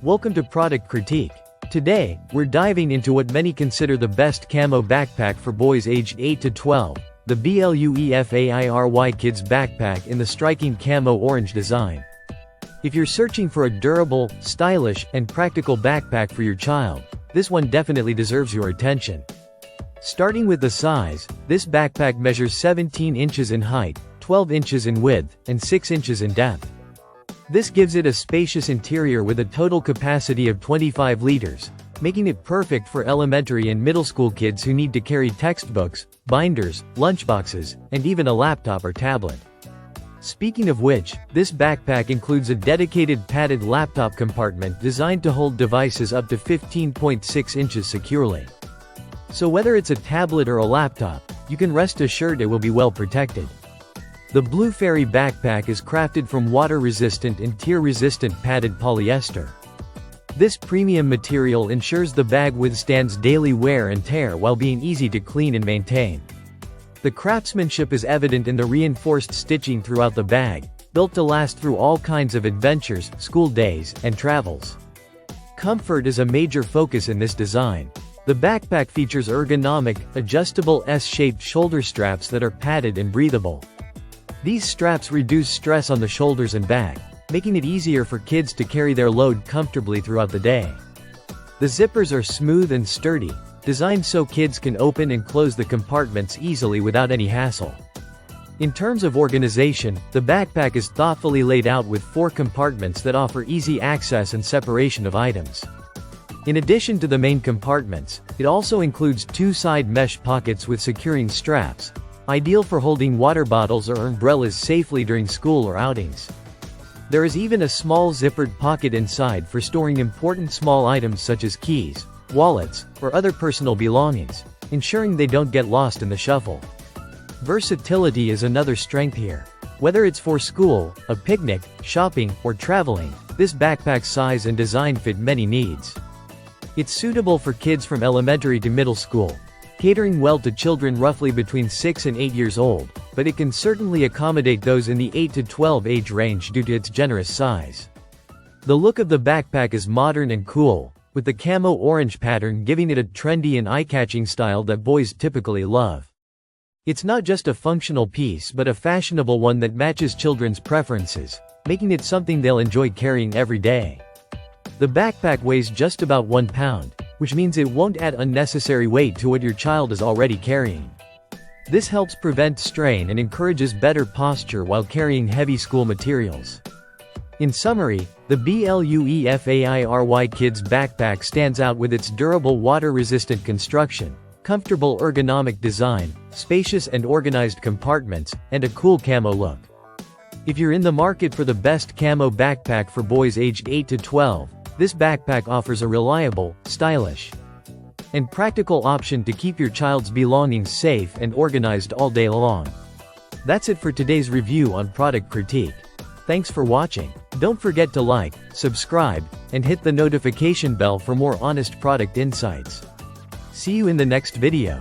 Welcome to Product Critique. Today, we're diving into what many consider the best camo backpack for boys aged 8 to 12, the BLUEFAIRY Kids Backpack in the striking camo orange design. If you're searching for a durable, stylish, and practical backpack for your child, this one definitely deserves your attention. Starting with the size, this backpack measures 17 inches in height, 12 inches in width, and 6 inches in depth. This gives it a spacious interior with a total capacity of 25 liters, making it perfect for elementary and middle school kids who need to carry textbooks, binders, lunchboxes, and even a laptop or tablet. Speaking of which, this backpack includes a dedicated padded laptop compartment designed to hold devices up to 15.6 inches securely. So whether it's a tablet or a laptop, you can rest assured it will be well protected. The BLUEFAIRY backpack is crafted from water-resistant and tear-resistant padded polyester. This premium material ensures the bag withstands daily wear and tear while being easy to clean and maintain. The craftsmanship is evident in the reinforced stitching throughout the bag, built to last through all kinds of adventures, school days, and travels. Comfort is a major focus in this design. The backpack features ergonomic, adjustable S-shaped shoulder straps that are padded and breathable. These straps reduce stress on the shoulders and back, making it easier for kids to carry their load comfortably throughout the day. The zippers are smooth and sturdy, designed so kids can open and close the compartments easily without any hassle. In terms of organization, the backpack is thoughtfully laid out with 4 compartments that offer easy access and separation of items. In addition to the main compartments, it also includes 2 side mesh pockets with securing straps, ideal for holding water bottles or umbrellas safely during school or outings. There is even a small zippered pocket inside for storing important small items such as keys, wallets, or other personal belongings, ensuring they don't get lost in the shuffle. Versatility is another strength here. Whether it's for school, a picnic, shopping, or traveling, this backpack's size and design fit many needs. It's suitable for kids from elementary to middle school, catering well to children roughly between 6 and 8 years old, but it can certainly accommodate those in the 8 to 12 age range due to its generous size. The look of the backpack is modern and cool, with the camo orange pattern giving it a trendy and eye-catching style that boys typically love. It's not just a functional piece but a fashionable one that matches children's preferences, making it something they'll enjoy carrying every day. The backpack weighs just about 1 pound, which means it won't add unnecessary weight to what your child is already carrying. This helps prevent strain and encourages better posture while carrying heavy school materials. In summary, the BLUEFAIRY Kids Backpack stands out with its durable water-resistant construction, comfortable ergonomic design, spacious and organized compartments, and a cool camo look. If you're in the market for the best camo backpack for boys aged 8 to 12, this backpack offers a reliable, stylish, and practical option to keep your child's belongings safe and organized all day long. That's it for today's review on Product Critique. Thanks for watching. Don't forget to like, subscribe, and hit the notification bell for more honest product insights. See you in the next video.